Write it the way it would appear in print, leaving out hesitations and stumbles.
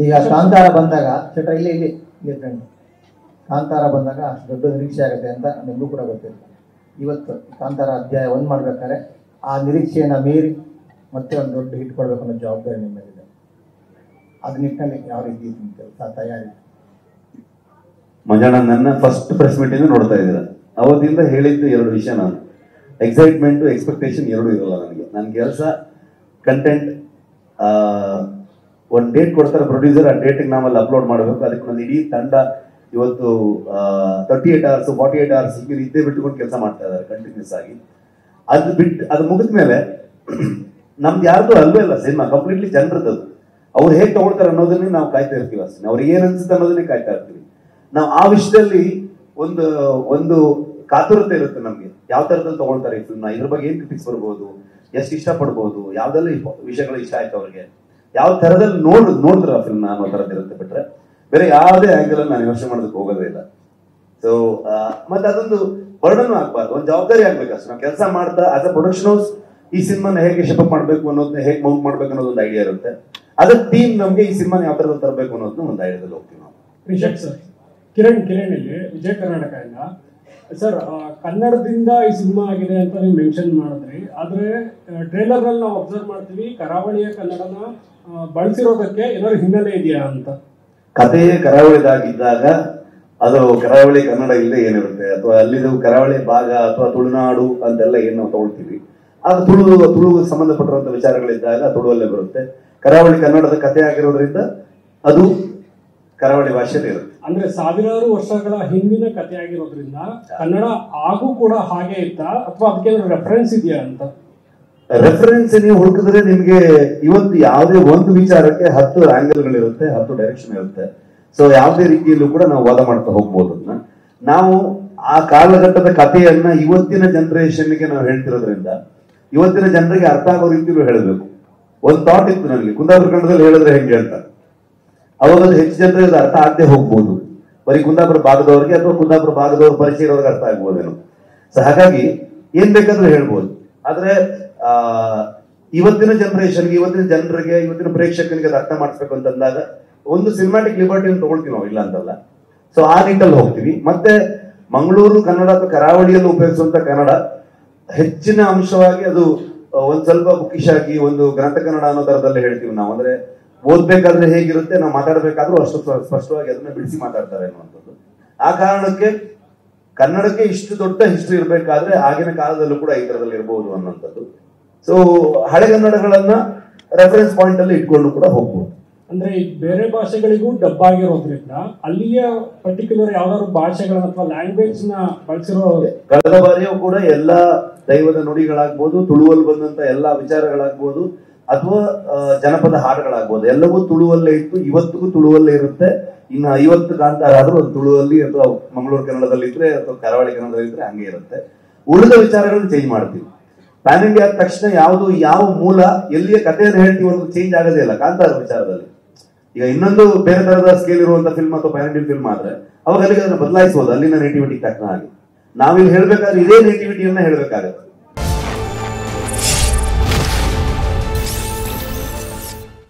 ಈಗ ಕಾಂತಾರ ಬಂದಾಗ ಶೆಟ್ರ ಇಲ್ಲಿ ಫ್ರೆಂಡ್ ಕಾಂತಾರ ಬಂದಾಗ ಅಷ್ಟು ದೊಡ್ಡ ನಿರೀಕ್ಷೆ ಆಗುತ್ತೆ ಅಂತ ನಿಮಗೂ ಕೂಡ ಗೊತ್ತಿಲ್ಲ. ಇವತ್ತು ಕಾಂತಾರ ಅಧ್ಯಾಯ 1 ಮಾಡ್ಬೇಕಾದ್ರೆ ಆ ನಿರೀಕ್ಷೆಯನ್ನು ಮೀರಿ ಮತ್ತೆ ಒಂದು ದೊಡ್ಡ ಹಿಟ್ ಕೊಡ್ಬೇಕು ಅನ್ನೋ ಜವಾಬ್ದಾರಿ ನಿಮ್ಮ ಮೇಲಿದೆ. ಅದ್ ನಿಟ್ಟಿನಲ್ಲಿ ಯಾವ ರೀತಿ ಕೆಲಸ ತಯಾರಿ? ಮಂಜಣ್ಣ ನನ್ನ ಫಸ್ಟ್ ಪ್ರೆಸ್ ಮೀಟ್ ಇಂದ ನೋಡ್ತಾ ಇದ್ದೀರ, ಅವತ್ತಿಂದ ಹೇಳಿದ್ದು 2 ವಿಷಯ. ನಾನು ಎಕ್ಸೈಟ್ಮೆಂಟ್ ಎಕ್ಸ್ಪೆಕ್ಟೇಷನ್ 2 ಇರಲ್ಲ ನನಗೆ. ನನ್ನ ಕೆಲಸ ಕಂಟೆಂಟ್, ಒಂದು ಡೇಟ್ ಕೊಡ್ತಾರೆ ಪ್ರೊಡ್ಯೂಸರ್, ಆ ಡೇಟಿಗೆ ನಾವಲ್ಲಿ ಅಪ್ಲೋಡ್ ಮಾಡಬೇಕು. ಅದಕ್ಕೆ ಒಂದು ಇಡೀ ತಂಡ ಇವತ್ತು 38 hours 48 hours ಇದ್ದೇ ಬಿಟ್ಟುಕೊಂಡು ಕೆಲಸ ಮಾಡ್ತಾ ಇದ್ದಾರೆ ಕಂಟಿನ್ಯೂಸ್ ಆಗಿ. ಅದು ಮುಗಿದ ಮೇಲೆ ನಮ್ದು ಯಾರ್ದು ಅಲ್ವೇ ಇಲ್ಲ ಸಿನಿಮಾ, ಕಂಪ್ಲೀಟ್ಲಿ ಜನರದ್ದು. ಅವ್ರು ಹೇಗೆ ತಗೊಳ್ತಾರೆ ಅನ್ನೋದನ್ನೇ ನಾವು ಕಾಯ್ತಾ ಇರ್ತೀವಿ ಅಷ್ಟೇ. ಅವ್ರಿಗೆ ಏನ್ ಅನ್ಸುತ್ತೆ ಅನ್ನೋದನ್ನೇ ಕಾಯ್ತಾ ಇರ್ತೀವಿ ನಾವು. ಆ ವಿಷಯದಲ್ಲಿ ಒಂದು ಕಾತುರತೆ ಇರುತ್ತೆ ನಮ್ಗೆ, ಯಾವ ತರದಲ್ಲಿ ತಗೊಳ್ತಾರೆ ಈ ಫಿಲ್ಮ್, ಇದ್ರ ಬಗ್ಗೆ ಏನ್ ಕ್ರಿಟಿಕ್ಸ್ ಬರ್ಬೋದು, ಎಷ್ಟು ಇಷ್ಟಪಡ್ಬೋದು, ಯಾವ್ದೆಲ್ಲ ವಿಷಯಗಳು ಇಷ್ಟ ಆಯ್ತು ಅವ್ರಿಗೆ, ಯಾವ ತರದಲ್ಲಿ ನೋಡಿದ್ರ ಆ ಫಿಲ್ಮ್ ಅನ್ನೋ ತರದಿರುತ್ತೆ. ಬಿಟ್ರೆ ಬೇರೆ ಯಾವುದೇ ಆಂಗಲ್ ಅಲ್ಲಿ ನಾನು ಯೋಚನೆ ಮಾಡೋದಕ್ಕೆ ಹೋಗೋದೇ ಇಲ್ಲ. ಸೊ ಮತ್ತೆ ಅದೊಂದು ಬರ್ಡನ್ ಆಗ್ಬಾರ್ದು, ಒಂದು ಜವಾಬ್ದಾರಿ ಆಗ್ಬೇಕಷ್ಟು. ನಾವು ಕೆಲಸ ಮಾಡ್ತಾ ಆಸ್ ಅ ಪ್ರೊಡಕ್ಷನ್ ಹೌಸ್ ಈ ಸಿನಿಮಾನ ಹೇಗೆ ಶೆಪಪ್ ಮಾಡ್ಬೇಕು ಅನ್ನೋದನ್ನ, ಹೇಗೆ ಮೌಂಟ್ ಮಾಡ್ಬೇಕು ಅನ್ನೋದು ಒಂದು ಐಡಿಯಾ ಇರುತ್ತೆ. ಅದ್ರ ಟೀಮ್ ನಮ್ಗೆ ಈ ಸಿನಿಮಾನ ಯಾವ ತರದಲ್ಲಿ ತರಬೇಕು ಅನ್ನೋದನ್ನ ಒಂದು ಐಡಿಯಾದಲ್ಲಿ ಹೋಗ್ತೀವಿ ನಾವು. ರಿಷಬ್ ಸರ್, ಕಿರಣ್ ಇಲ್ಲಿ ವಿಜಯ ಕರ್ನಾಟಕ ಇಂದ ಸರ್, ಕನ್ನಡದಿಂದ ಈ ಸಿನಿಮಾ ಆಗಿದೆ ಅಂತ ನೀವು ಮೆನ್ಷನ್ ಮಾಡಿದ್ರಿ. ಆದ್ರೆ ಟ್ರೇಲರ್ ನಲ್ಲಿ ನಾವು ಅಬ್ಸರ್ವ್ ಮಾಡ್ತೀವಿ ಕರಾವಳಿಯ ಕನ್ನಡನ ಬಳಸಿರೋದಕ್ಕೆ ಏನಾದ್ರು ಹಿನ್ನೆಲೆ ಇದೆಯಾ ಅಂತ. ಕಥೆಯೇ ಕರಾವಳಿದಾಗಿದ್ದಾಗ ಅದು ಕರಾವಳಿ ಕನ್ನಡ ಇಲ್ಲದೆ ಏನಿರುತ್ತೆ, ಅಥವಾ ಅಲ್ಲಿದು ಕರಾವಳಿ ಭಾಗ ಅಥವಾ ತುಳುನಾಡು ಅಂತೆಲ್ಲ ಏನು ನಾವು ತಗೊಳ್ತೀವಿ, ಅದು ತುಳುಗೆ ಸಂಬಂಧಪಟ್ಟಿರುವಂತ ವಿಚಾರಗಳಿದ್ದಾಗ ತುಳುವಲ್ಲೇ ಬರುತ್ತೆ. ಕರಾವಳಿ ಕನ್ನಡದ ಕಥೆ ಆಗಿರೋದ್ರಿಂದ ಅದು ಕರಾವಳಿ ಭಾಷೆಯಲ್ಲಿ ಇರುತ್ತೆ. ಅಂದ್ರೆ ಸಾವಿರಾರು ವರ್ಷಗಳ ಹಿಂದಿನ ಕಥೆ ಆಗಿರೋದ್ರಿಂದ ಕನ್ನಡ ಆಗು ಕೂಡ ಹಾಗೆ ಇತ್ತಾ, ಅಥವಾ ಅದಕ್ಕೆ ರೆಫರೆನ್ಸ್ ಇದೆಯಾ ಅಂತ? ರೆಫರೆನ್ಸ್ ನೀವು ಹುಡುಕಿದ್ರೆ ನಿಮ್ಗೆ ಇವತ್ತು ಯಾವುದೇ ಒಂದು ವಿಚಾರಕ್ಕೆ 10 ಆಂಗಲ್ಗಳಿರುತ್ತೆ, 10 ಡೈರೆಕ್ಷನ್ ಇರುತ್ತೆ. ಸೊ ಯಾವುದೇ ರೀತಿಯಲ್ಲೂ ಕೂಡ ನಾವು ವಾದ ಮಾಡ್ತಾ ಹೋಗ್ಬೋದು. ಅದನ್ನ ನಾವು ಆ ಕಾಲಘಟ್ಟದ ಕಥೆಯನ್ನ ಇವತ್ತಿನ ಜನರೇಷನ್ಗೆ ನಾವು ಹೇಳ್ತಿರೋದ್ರಿಂದ ಇವತ್ತಿನ ಜನರಿಗೆ ಅರ್ಥ ಆಗೋ ರೀತಿಯಲ್ಲೂ ಹೇಳಬೇಕು. ಒಂದು ಥಾಟ್ ಇತ್ತು ನನಗೆ, ಕುಂದಾಪುರ ಕನ್ನಡದಲ್ಲಿ ಹೇಳಿದ್ರೆ ಹೆಂಗೆ ಅಂತ. ಅವಾಗ ಅದು ಹೆಚ್ಚು ಜನರಿಗೆ ಅದು ಅರ್ಥ ಆಗದೆ ಹೋಗ್ಬೋದು, ಬರೀ ಕುಂದಾಪುರ ಭಾಗದವ್ರಿಗೆ ಅಥವಾ ಕುಂದಾಪುರ ಭಾಗದವ್ರ ಪರಿಚಯ ಇರೋರಿಗೆ ಅರ್ಥ ಆಗ್ಬೋದೇನೋ. ಸೊ ಹಾಗಾಗಿ ಏನ್ ಬೇಕಾದ್ರೂ ಹೇಳ್ಬೋದು. ಆದ್ರೆ ಇವತ್ತಿನ ಜನರೇಷನ್ಗೆ, ಇವತ್ತಿನ ಜನರಿಗೆ, ಇವತ್ತಿನ ಪ್ರೇಕ್ಷಕನಿಗೆ ಅದು ಅರ್ಥ ಮಾಡಿಸ್ಬೇಕು ಅಂತಂದಾಗ ಒಂದು ಸಿನಿಮಾಟಿಕ್ ಲಿಬರ್ಟಿಯನ್ನು ತಗೊಳ್ತೀವಿ ನಾವು, ಇಲ್ಲ ಅಂತಲ್ಲ. ಸೊ ಆ ನಿಟ್ಟಲ್ಲಿ ಹೋಗ್ತೀವಿ. ಮತ್ತೆ ಮಂಗಳೂರು ಕನ್ನಡ ಅಥವಾ ಕರಾವಳಿಯಲ್ಲಿ ಉಪಯೋಗಿಸುವಂತ ಕನ್ನಡ ಹೆಚ್ಚಿನ ಅಂಶವಾಗಿ ಅದು ಒಂದ್ ಸ್ವಲ್ಪ ಬುಕ್ಕಿಶ್ ಆಗಿ ಒಂದು ಗ್ರಂಥ ಕನ್ನಡ ಅನ್ನೋ ತರದಲ್ಲಿ ಹೇಳ್ತೀವಿ ನಾವು. ಅಂದ್ರೆ ಓದ್ಬೇಕಾದ್ರೆ ಹೇಗಿರುತ್ತೆ, ನಾವು ಮಾತಾಡ್ಬೇಕಾದ್ರೂ ಅಷ್ಟು ಸ್ಪಷ್ಟವಾಗಿ ಅದನ್ನ ಬಿಡಿಸಿ ಮಾತಾಡ್ತಾರೆ ಅನ್ನುವಂಥದ್ದು. ಆ ಕಾರಣಕ್ಕೆ ಕನ್ನಡಕ್ಕೆ ಇಷ್ಟು ದೊಡ್ಡ ಹಿಸ್ಟ್ರಿ ಇರಬೇಕಾದ್ರೆ ಆಗಿನ ಕಾಲದಲ್ಲೂ ಕೂಡ ಈ ತರದಲ್ಲಿ ಇರಬಹುದು ಅನ್ನುವಂಥದ್ದು. ಸೊ ಹಳೆಗನ್ನಡಗಳನ್ನ ರೆಫರೆನ್ಸ್ ಪಾಯಿಂಟ್ ಅಲ್ಲಿ ಇಟ್ಕೊಂಡು ಕೂಡ ಹೋಗ್ಬೋದು. ಅಂದ್ರೆ ಈ ಬೇರೆ ಭಾಷೆಗಳಿಗೂ ಡಬ್ ಆಗಿರೋದ್ರಿಂದ ಅಲ್ಲಿಯ ಪರ್ಟಿಕ್ಯುಲರ್ ಯಾವ್ದಾದ್ರು ಭಾಷೆಗಳನ್ನ ಅಥವಾ ಲ್ಯಾಂಗ್ವೇಜ್ ನ ಬಳಸಿರೋ. ಕಳೆದ ಬಾರಿಯೂ ಕೂಡ ಎಲ್ಲಾ ದೈವದ ನುಡಿಗಳಾಗ್ಬೋದು, ತುಳುವಲ್ಲಿ ಬಂದಂತ ಎಲ್ಲಾ ವಿಚಾರಗಳಾಗ್ಬೋದು, ಅಥವಾ ಜನಪದ ಹಾಡುಗಳಾಗ್ಬೋದು, ಎಲ್ಲವೂ ತುಳುವಲ್ಲೇ ಇತ್ತು, ಇವತ್ತಿಗೂ ತುಳುವಲ್ಲೇ ಇರುತ್ತೆ. ಇನ್ನು 50 ಕಾಂತಾರ ಆದ್ರೂ ಅದು ತುಳುವಲ್ಲಿ ಅಥವಾ ಮಂಗಳೂರು ಕನ್ನಡದಲ್ಲಿ ಇದ್ರೆ ಅಥವಾ ಕರಾವಳಿ ಕನ್ನಡದಲ್ಲಿ ಇದ್ರೆ ಹಂಗೆ ಇರುತ್ತೆ. ಉಳಿದ ವಿಚಾರಗಳನ್ನ ಚೇಂಜ್ ಮಾಡ್ತೀವಿ. ಪ್ಯಾನ್ ಇಂಡಿಯಾ ಆದ ತಕ್ಷಣ ಯಾವ ಮೂಲ ಎಲ್ಲಿಯ ಕಥೆಯನ್ನು ಹೇಳ್ತೀವಿ ಅನ್ನೋದು ಚೇಂಜ್ ಆಗೋದೇ ಇಲ್ಲ ಕಾಂತಾರ ವಿಚಾರದಲ್ಲಿ. ಈಗ ಇನ್ನೊಂದು ಬೇರೆ ತರದ ಸ್ಕೇಲ್ ಇರುವಂತ ಫಿಲ್ಮ್ ಅಥವಾ ಪ್ಯಾನ್ ಇಂಡಿಯನ್ ಫಿಲ್ಮ್ ಆದ್ರೆ ಅವಾಗ ಅಲ್ಲಿಗೆ ಅದನ್ನ ಬದಲಾಯಿಸಬಹುದು, ಅಲ್ಲಿನ ನೇಟಿವಿಟಿ ತಕ್ಕ ಹಾಗೆ. ನಾವಿಲ್ಲಿ ಹೇಳ್ಬೇಕಾದ್ರೆ ಇದೇ ನೇಟಿವಿಟಿಯನ್ನ ಹೇಳ್ಬೇಕಾಗತ್ತೆ.